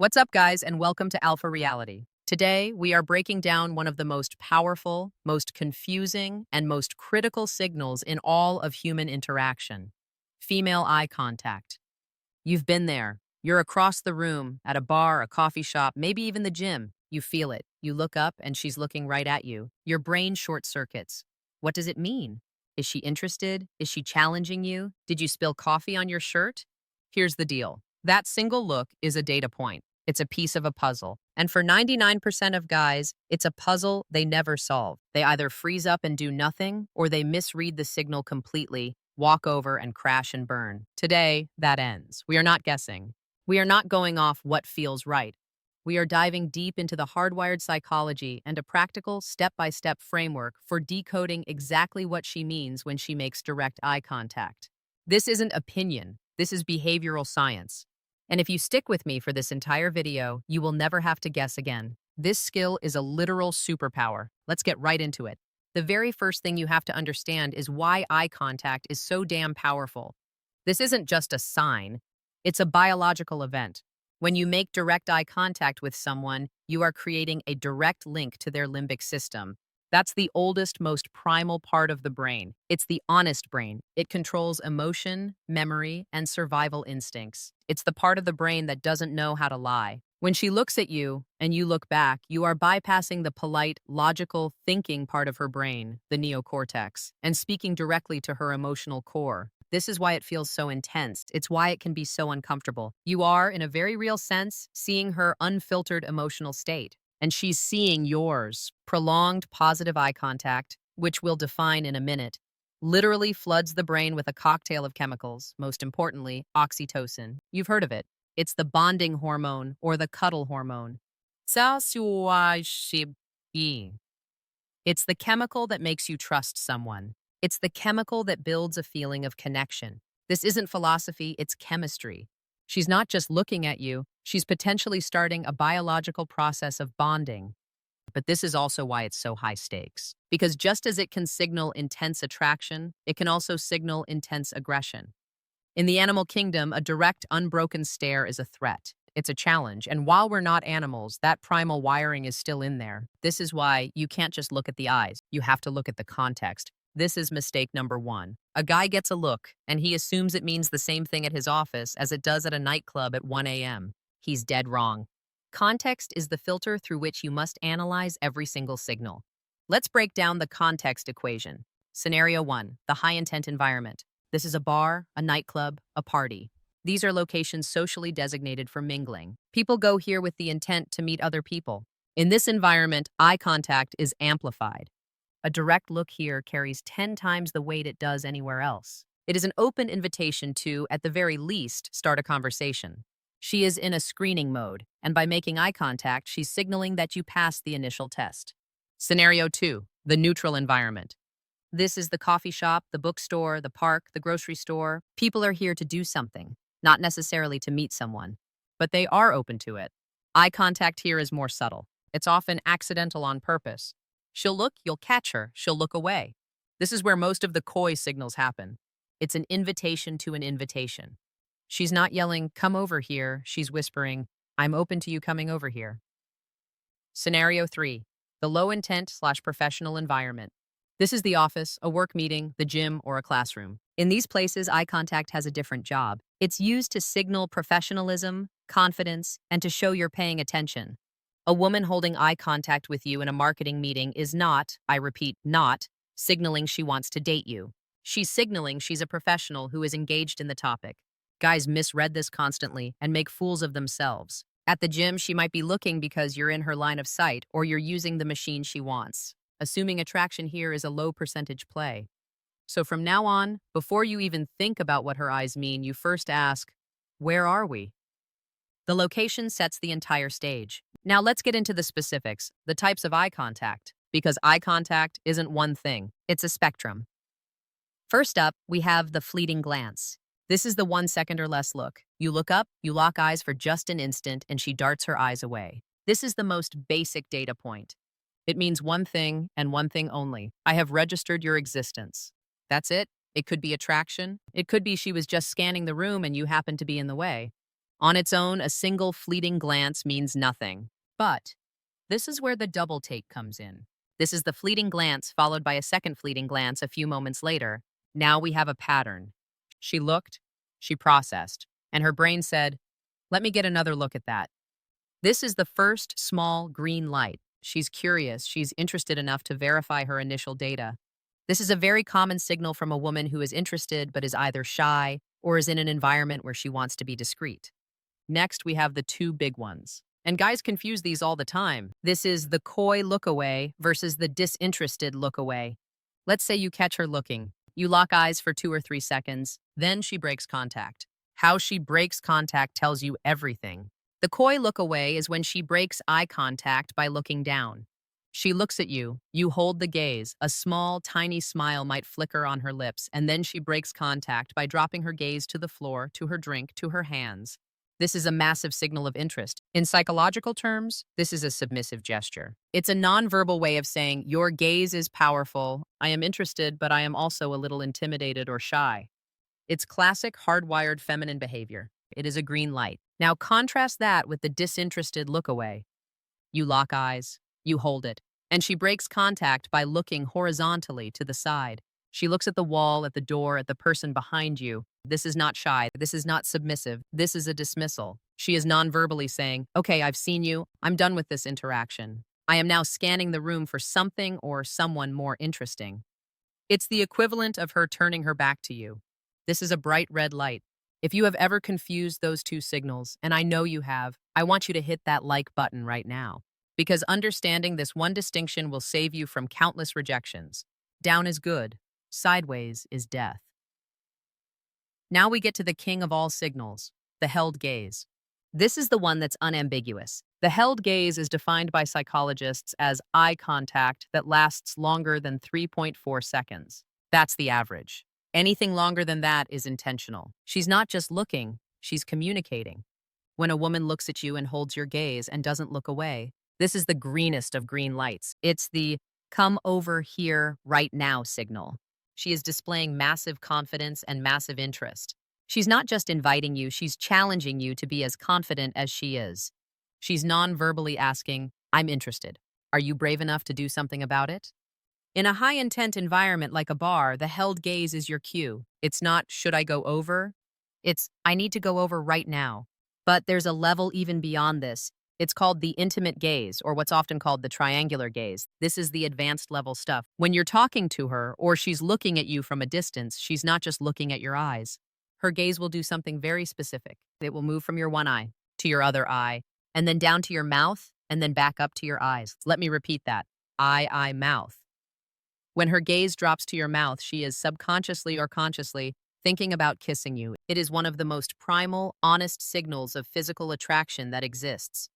What's up, guys, and welcome to Alpha Reality. Today, we are breaking down one of the most powerful, most confusing, and most critical signals in all of human interaction: female eye contact. You've been there. You're across the room, at a bar, a coffee shop, maybe even the gym. You feel it. You look up, and she's looking right at you. Your brain short circuits. What does it mean? Is she interested? Is she challenging you? Did you spill coffee on your shirt? Here's the deal. That single look is a data point. It's a piece of a puzzle. And for 99% of guys, it's a puzzle they never solve. They either freeze up and do nothing, or they misread the signal completely, walk over, and crash and burn. Today, that ends. We are not guessing. We are not going off what feels right. We are diving deep into the hardwired psychology and a practical, step-by-step framework for decoding exactly what she means when she makes direct eye contact. This isn't opinion. This is behavioral science. And if you stick with me for this entire video, you will never have to guess again. This skill is a literal superpower. Let's get right into it. The very first thing you have to understand is why eye contact is so damn powerful. This isn't just a sign, it's a biological event. When you make direct eye contact with someone, you are creating a direct link to their limbic system. That's the oldest, most primal part of the brain. It's the honest brain. It controls emotion, memory, and survival instincts. It's the part of the brain that doesn't know how to lie. When she looks at you and you look back, you are bypassing the polite, logical, thinking part of her brain, the neocortex, and speaking directly to her emotional core. This is why it feels so intense. It's why it can be so uncomfortable. You are, in a very real sense, seeing her unfiltered emotional state. And she's seeing yours. Prolonged positive eye contact, which we'll define in a minute, literally floods the brain with a cocktail of chemicals, most importantly, oxytocin. You've heard of it. It's the bonding hormone or the cuddle hormone. It's the chemical that makes you trust someone. It's the chemical that builds a feeling of connection. This isn't philosophy, it's chemistry. She's not just looking at you, she's potentially starting a biological process of bonding. But this is also why it's so high stakes. Because just as it can signal intense attraction, it can also signal intense aggression. In the animal kingdom, a direct, unbroken stare is a threat. It's a challenge, and while we're not animals, that primal wiring is still in there. This is why you can't just look at the eyes. You have to look at the context. This is mistake number one. A guy gets a look, and he assumes it means the same thing at his office as it does at a nightclub at 1 a.m. He's dead wrong. Context is the filter through which you must analyze every single signal. Let's break down the context equation. Scenario 1, the high-intent environment. This is a bar, a nightclub, a party. These are locations socially designated for mingling. People go here with the intent to meet other people. In this environment, eye contact is amplified. A direct look here carries 10 times the weight it does anywhere else. It is an open invitation to, at the very least, start a conversation. She is in a screening mode, and by making eye contact, she's signaling that you passed the initial test. Scenario 2, the neutral environment. This is the coffee shop, the bookstore, the park, the grocery store. People are here to do something, not necessarily to meet someone, but they are open to it. Eye contact here is more subtle. It's often accidental on purpose. She'll look, you'll catch her, she'll look away. This is where most of the coy signals happen. It's an invitation to an invitation. She's not yelling, "Come over here." She's whispering, "I'm open to you coming over here." Scenario 3, the low intent/professional environment. This is the office, a work meeting, the gym, or a classroom. In these places, eye contact has a different job. It's used to signal professionalism, confidence, and to show you're paying attention. A woman holding eye contact with you in a marketing meeting is not, I repeat, not, signaling she wants to date you. She's signaling she's a professional who is engaged in the topic. Guys misread this constantly and make fools of themselves. At the gym, she might be looking because you're in her line of sight or you're using the machine she wants. Assuming attraction here is a low percentage play. So from now on, before you even think about what her eyes mean, you first ask, where are we? The location sets the entire stage. Now let's get into the specifics, the types of eye contact, because eye contact isn't one thing, it's a spectrum. First up, we have the fleeting glance. This is the 1 second or less look. You look up, you lock eyes for just an instant, and she darts her eyes away. This is the most basic data point. It means one thing and one thing only. I have registered your existence. That's it. It could be attraction. It could be she was just scanning the room and you happened to be in the way. On its own, a single fleeting glance means nothing. But this is where the double take comes in. This is the fleeting glance followed by a second fleeting glance a few moments later. Now we have a pattern. She looked, she processed, and her brain said, "Let me get another look at that." This is the first small green light. She's curious, she's interested enough to verify her initial data. This is a very common signal from a woman who is interested but is either shy or is in an environment where she wants to be discreet. Next, we have the two big ones. And guys confuse these all the time. This is the coy look away versus the disinterested look away. Let's say you catch her looking. You lock eyes for 2 or 3 seconds, then she breaks contact. How she breaks contact tells you everything. The coy look away is when she breaks eye contact by looking down. She looks at you, you hold the gaze, a small, tiny smile might flicker on her lips, and then she breaks contact by dropping her gaze to the floor, to her drink, to her hands. This is a massive signal of interest. In psychological terms, this is a submissive gesture. It's a nonverbal way of saying, your gaze is powerful, I am interested, but I am also a little intimidated or shy. It's classic hardwired feminine behavior. It is a green light. Now contrast that with the disinterested look away. You lock eyes, you hold it, and she breaks contact by looking horizontally to the side. She looks at the wall, at the door, at the person behind you. This is not shy. This is not submissive. This is a dismissal. She is non-verbally saying, okay, I've seen you. I'm done with this interaction. I am now scanning the room for something or someone more interesting. It's the equivalent of her turning her back to you. This is a bright red light. If you have ever confused those two signals, and I know you have, I want you to hit that like button right now. Because understanding this one distinction will save you from countless rejections. Down is good. Sideways is death. Now we get to the king of all signals, the held gaze. This is the one that's unambiguous. The held gaze is defined by psychologists as eye contact that lasts longer than 3.4 seconds. That's the average. Anything longer than that is intentional. She's not just looking, she's communicating. When a woman looks at you and holds your gaze and doesn't look away, this is the greenest of green lights. It's the come over here right now signal. She is displaying massive confidence and massive interest. She's not just inviting you, she's challenging you to be as confident as she is. She's non-verbally asking, I'm interested. Are you brave enough to do something about it? In a high-intent environment like a bar, the held gaze is your cue. It's not, should I go over? It's, I need to go over right now. But there's a level even beyond this. It's called the intimate gaze, or what's often called the triangular gaze. This is the advanced level stuff. When you're talking to her, or she's looking at you from a distance, she's not just looking at your eyes. Her gaze will do something very specific. It will move from your one eye to your other eye, and then down to your mouth, and then back up to your eyes. Let me repeat that. Eye, mouth. When her gaze drops to your mouth, she is subconsciously or consciously thinking about kissing you. It is one of the most primal, honest signals of physical attraction that exists.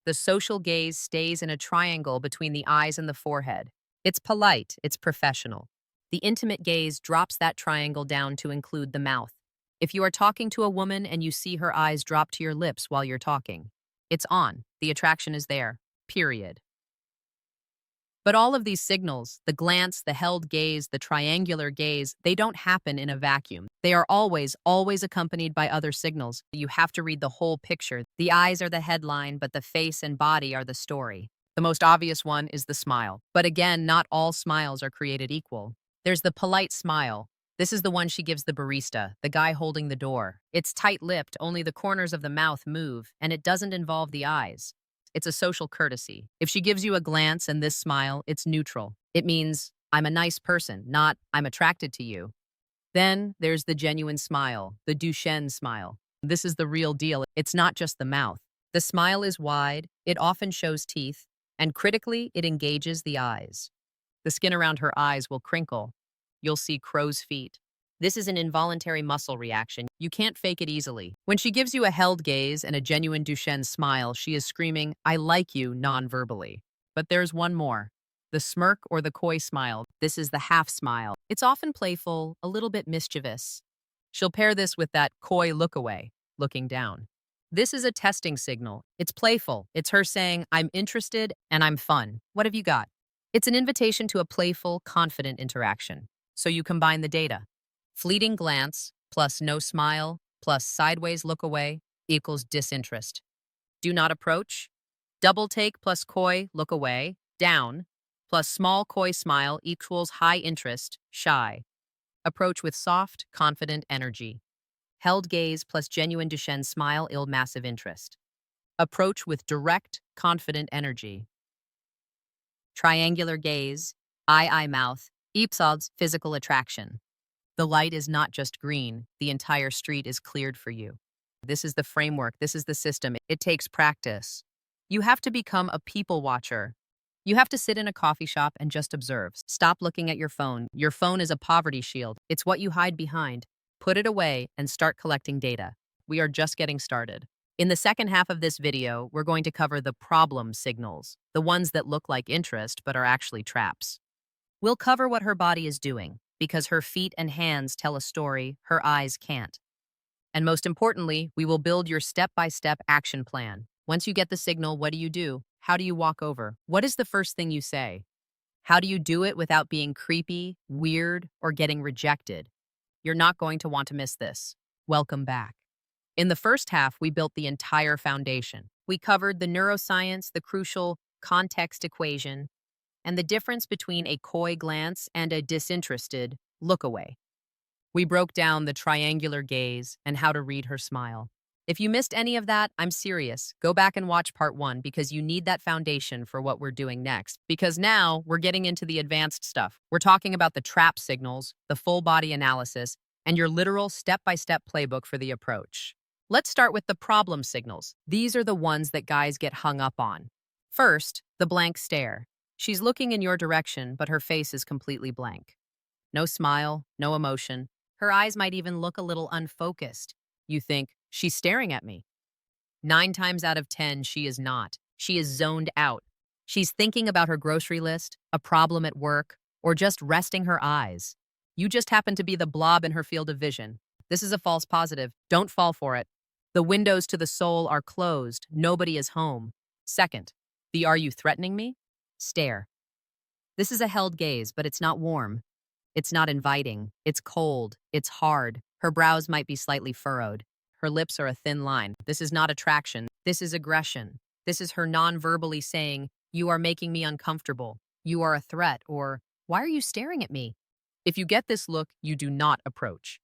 The social gaze stays in a triangle between the eyes and the forehead. It's polite, it's professional. The intimate gaze drops that triangle down to include the mouth. If you are talking to a woman and you see her eyes drop to your lips while you're talking, it's on. The attraction is there. Period. But all of these signals, the glance, the held gaze, the triangular gaze, they don't happen in a vacuum. They are always accompanied by other signals. You have to read the whole picture. The eyes are the headline, but the face and body are the story. The most obvious one is the smile. But again, not all smiles are created equal. There's the polite smile. This is the one she gives the barista, the guy holding the door. It's tight-lipped, only the corners of the mouth move, and it doesn't involve the eyes. It's a social courtesy. If she gives you a glance and this smile, it's neutral. It means, I'm a nice person, not, I'm attracted to you. Then there's the genuine smile, the Duchenne smile. This is the real deal. It's not just the mouth. The smile is wide, it often shows teeth, and critically, it engages the eyes. The skin around her eyes will crinkle. You'll see crow's feet. This is an involuntary muscle reaction. You can't fake it easily. When she gives you a held gaze and a genuine Duchenne smile, she is screaming, I like you, non-verbally. But there's one more. The smirk or the coy smile. This is the half smile. It's often playful, a little bit mischievous. She'll pair this with that coy look away, looking down. This is a testing signal. It's playful. It's her saying, I'm interested and I'm fun. What have you got? It's an invitation to a playful, confident interaction. So you combine the data. Fleeting glance, plus no smile, plus sideways look away, equals disinterest. Do not approach. Double take plus coy, look away, down, plus small coy smile equals high interest, shy. Approach with soft, confident energy. Held gaze plus genuine Duchenne smile, ill massive interest. Approach with direct, confident energy. Triangular gaze, eye mouth, episodes physical attraction. The light is not just green, the entire street is cleared for you. This is the framework, this is the system. It takes practice. You have to become a people watcher. You have to sit in a coffee shop and just observe. Stop looking at your phone. Your phone is a poverty shield. It's what you hide behind. Put it away and start collecting data. We are just getting started. In the second half of this video, we're going to cover the problem signals, the ones that look like interest but are actually traps. We'll cover what her body is doing, because her feet and hands tell a story her eyes can't. And most importantly, we will build your step-by-step action plan. Once you get the signal, what do? How do you walk over? What is the first thing you say? How do you do it without being creepy, weird, or getting rejected? You're not going to want to miss this. Welcome back. In the first half, we built the entire foundation. We covered the neuroscience, the crucial context equation, and the difference between a coy glance and a disinterested look away. We broke down the triangular gaze and how to read her smile. If you missed any of that, I'm serious. Go back and watch part 1 because you need that foundation for what we're doing next. Because now we're getting into the advanced stuff. We're talking about the trap signals, the full body analysis, and your literal step-by-step playbook for the approach. Let's start with the problem signals. These are the ones that guys get hung up on. First, the blank stare. She's looking in your direction, but her face is completely blank. No smile, no emotion. Her eyes might even look a little unfocused. You think, she's staring at me. 9 times out of 10, she is not. She is zoned out. She's thinking about her grocery list, a problem at work, or just resting her eyes. You just happen to be the blob in her field of vision. This is a false positive. Don't fall for it. The windows to the soul are closed. Nobody is home. Second, the "are you threatening me?" stare. This is a held gaze, but it's not warm. It's not inviting. It's cold. It's hard. Her brows might be slightly furrowed. Her lips are a thin line. This is not attraction. This is aggression. This is her non-verbally saying, "You are making me uncomfortable. You are a threat," or "Why are you staring at me?" If you get this look, you do not approach.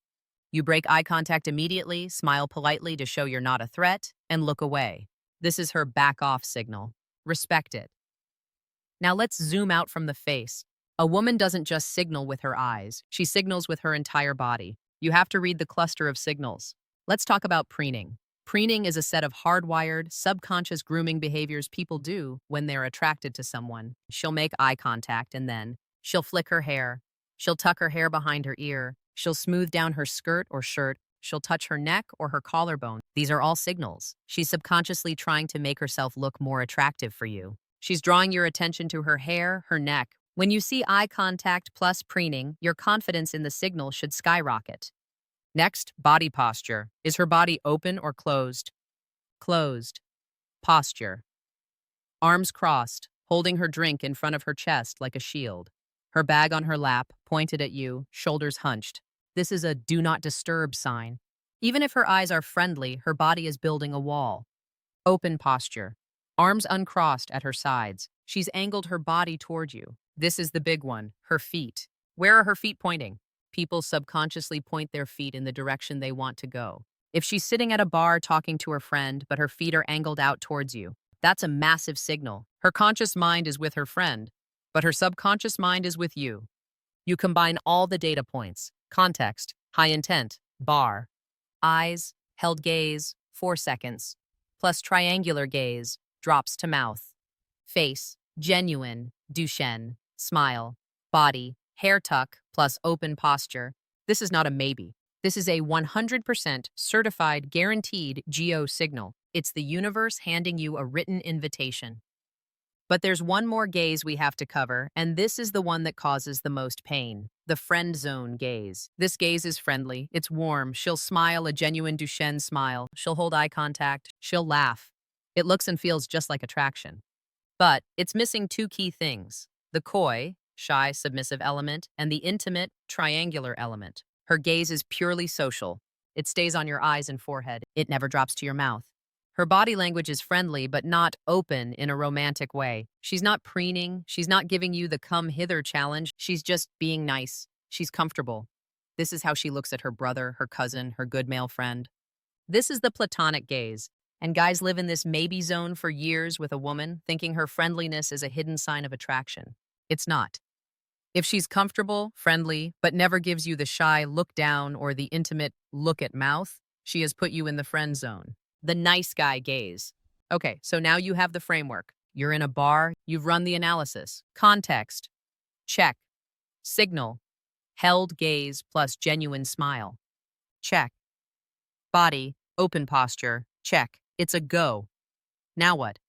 You break eye contact immediately, smile politely to show you're not a threat, and look away. This is her back-off signal. Respect it. Now let's zoom out from the face. A woman doesn't just signal with her eyes. She signals with her entire body. You have to read the cluster of signals. Let's talk about preening. Preening is a set of hardwired, subconscious grooming behaviors people do when they're attracted to someone. She'll make eye contact and then she'll flick her hair. She'll tuck her hair behind her ear. She'll smooth down her skirt or shirt. She'll touch her neck or her collarbone. These are all signals. She's subconsciously trying to make herself look more attractive for you. She's drawing your attention to her hair, her neck. When you see eye contact plus preening, your confidence in the signal should skyrocket. Next, body posture. Is her body open or closed? Closed. Posture. Arms crossed, holding her drink in front of her chest like a shield. Her bag on her lap, pointed at you, shoulders hunched. This is a do not disturb sign. Even if her eyes are friendly, her body is building a wall. Open posture. Arms uncrossed at her sides. She's angled her body toward you. This is the big one, her feet. Where are her feet pointing? People subconsciously point their feet in the direction they want to go. If she's sitting at a bar talking to her friend, but her feet are angled out towards you, that's a massive signal. Her conscious mind is with her friend, but her subconscious mind is with you. You combine all the data points, context, high intent, bar, eyes, held gaze, 4 seconds, plus triangular gaze, drops to mouth, face, genuine, Duchenne, smile, body, hair tuck, plus open posture. This is not a maybe. This is a 100% certified, guaranteed GO signal. It's the universe handing you a written invitation. But there's one more gaze we have to cover, and this is the one that causes the most pain. The friend zone gaze. This gaze is friendly. It's warm. She'll smile a genuine Duchenne smile. She'll hold eye contact. She'll laugh. It looks and feels just like attraction. But it's missing 2 key things. The coy, shy, submissive element, and the intimate, triangular element. Her gaze is purely social. It stays on your eyes and forehead. It never drops to your mouth. Her body language is friendly, but not open in a romantic way. She's not preening. She's not giving you the come hither challenge. She's just being nice. She's comfortable. This is how she looks at her brother, her cousin, her good male friend. This is the platonic gaze. And guys live in this maybe zone for years with a woman, thinking her friendliness is a hidden sign of attraction. It's not. If she's comfortable, friendly, but never gives you the shy look down or the intimate look at mouth, she has put you in the friend zone. The nice guy gaze. Okay, so now you have the framework. You're in a bar, you've run the analysis. Context. Check. Signal. Held gaze plus genuine smile. Check. Body. Open posture. Check. It's a go. Now what?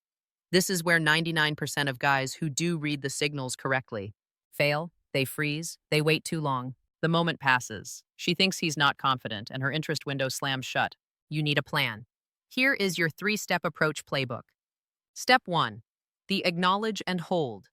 This is where 99% of guys who do read the signals correctly fail, they freeze, they wait too long. The moment passes. She thinks he's not confident, and her interest window slams shut. You need a plan. Here is your 3-step approach playbook. Step 1. The acknowledge and hold.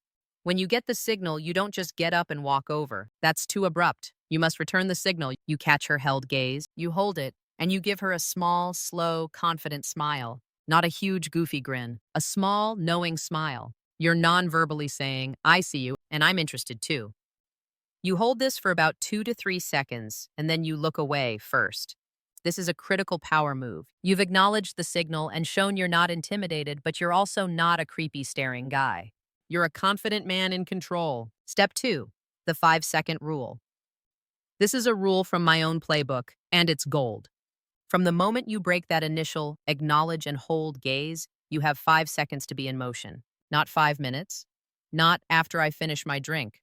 When you get the signal, you don't just get up and walk over. That's too abrupt. You must return the signal. You catch her held gaze, you hold it, and you give her a small, slow, confident smile. Not a huge, goofy grin. A small, knowing smile. You're non-verbally saying, I see you, and I'm interested too. You hold this for about 2 to 3 seconds, and then you look away first. This is a critical power move. You've acknowledged the signal and shown you're not intimidated, but you're also not a creepy staring guy. You're a confident man in control. Step 2, the 5-second rule. This is a rule from my own playbook, and it's gold. From the moment you break that initial acknowledge and hold gaze, you have 5 seconds to be in motion. Not 5 minutes. Not after I finish my drink.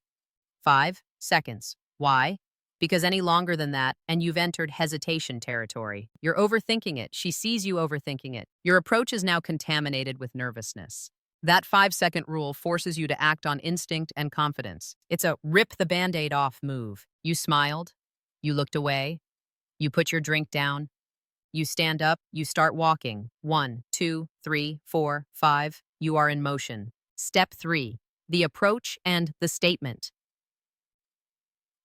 5 seconds. Why? Because any longer than that, and you've entered hesitation territory. You're overthinking it. She sees you overthinking it. Your approach is now contaminated with nervousness. That 5-second rule forces you to act on instinct and confidence. It's a rip the Band-Aid off move. You smiled. You looked away. You put your drink down. You stand up. You start walking. 1, 2, 3, 4, 5. You are in motion. Step 3, the approach and the statement.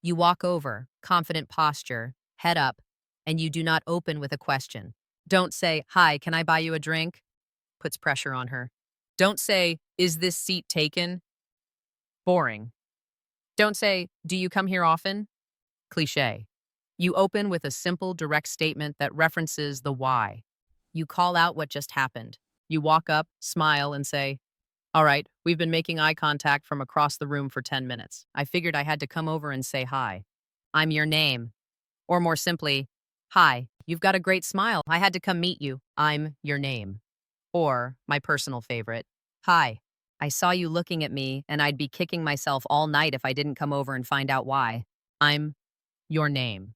You walk over, confident posture, head up, and you do not open with a question. Don't say, hi, can I buy you a drink? Puts pressure on her. Don't say, is this seat taken? Boring. Don't say, do you come here often? Cliché. You open with a simple, direct statement that references the why. You call out what just happened. You walk up, smile, and say, all right, we've been making eye contact from across the room for 10 minutes. I figured I had to come over and say hi. I'm your name. Or more simply, hi, you've got a great smile. I had to come meet you. I'm your name. Or, my personal favorite, hi, I saw you looking at me and I'd be kicking myself all night if I didn't come over and find out why. I'm your name.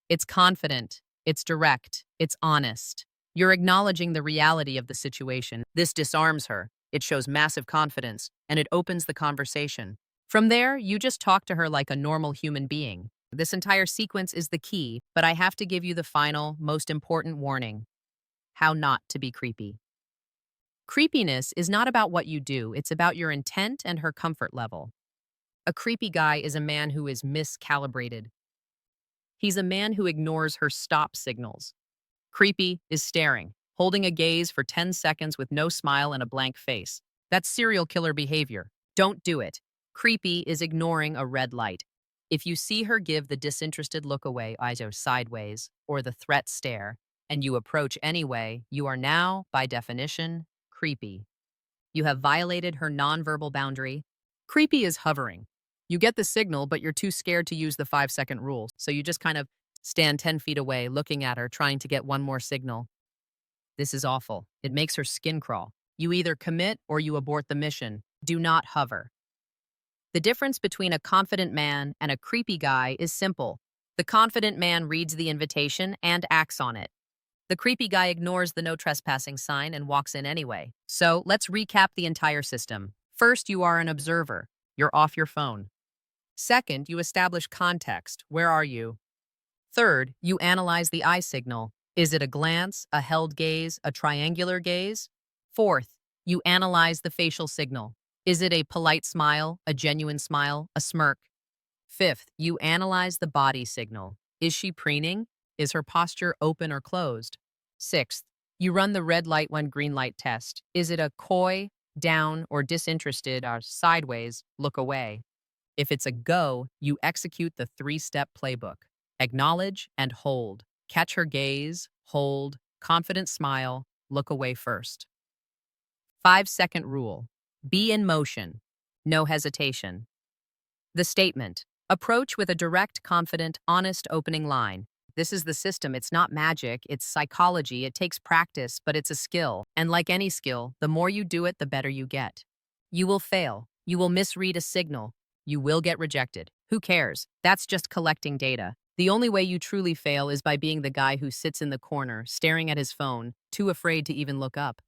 It's confident, it's direct, it's honest. You're acknowledging the reality of the situation. This disarms her. It shows massive confidence, and it opens the conversation. From there, you just talk to her like a normal human being. This entire sequence is the key, but I have to give you the final, most important warning. How not to be creepy. Creepiness is not about what you do, it's about your intent and her comfort level. A creepy guy is a man who is miscalibrated. He's a man who ignores her stop signals. Creepy is staring, holding a gaze for 10 seconds with no smile and a blank face. That's serial killer behavior. Don't do it. Creepy is ignoring a red light. If you see her give the disinterested look away, eyes are sideways, or the threat stare, and you approach anyway, you are now, by definition, creepy. You have violated her nonverbal boundary. Creepy is hovering. You get the signal, but you're too scared to use the 5-second rule, so you just kind of stand 10 feet away, looking at her, trying to get one more signal. This is awful. It makes her skin crawl. You either commit or you abort the mission. Do not hover. The difference between a confident man and a creepy guy is simple. The confident man reads the invitation and acts on it. The creepy guy ignores the no trespassing sign and walks in anyway. So let's recap the entire system. First, you are an observer. You're off your phone. Second, you establish context. Where are you? Third, you analyze the eye signal. Is it a glance, a held gaze, a triangular gaze? Fourth, you analyze the facial signal. Is it a polite smile, a genuine smile, a smirk? Fifth, you analyze the body signal. Is she preening? Is her posture open or closed? Sixth, you run the red light when green light test. Is it a coy, down, or disinterested, or sideways, look away? If it's a go, you execute the three-step playbook. Acknowledge and hold. Catch her gaze, hold, confident smile, look away first. 5-second rule. Be in motion. No hesitation. The statement. Approach with a direct, confident, honest opening line. This is the system. It's not magic. It's psychology. It takes practice, but it's a skill. And like any skill, the more you do it, the better you get. You will fail. You will misread a signal. You will get rejected. Who cares? That's just collecting data. The only way you truly fail is by being the guy who sits in the corner, staring at his phone, too afraid to even look up.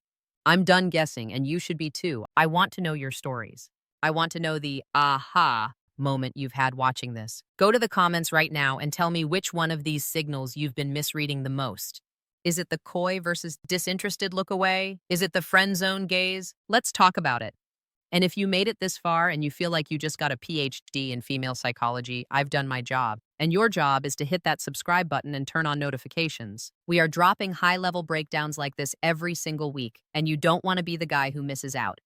I'm done guessing, and you should be too. I want to know your stories. I want to know the aha moment you've had watching this. Go to the comments right now and tell me which one of these signals you've been misreading the most. Is it the coy versus disinterested look away? Is it the friend zone gaze? Let's talk about it. And if you made it this far and you feel like you just got a PhD in female psychology, I've done my job. And your job is to hit that subscribe button and turn on notifications. We are dropping high-level breakdowns like this every single week, and you don't want to be the guy who misses out.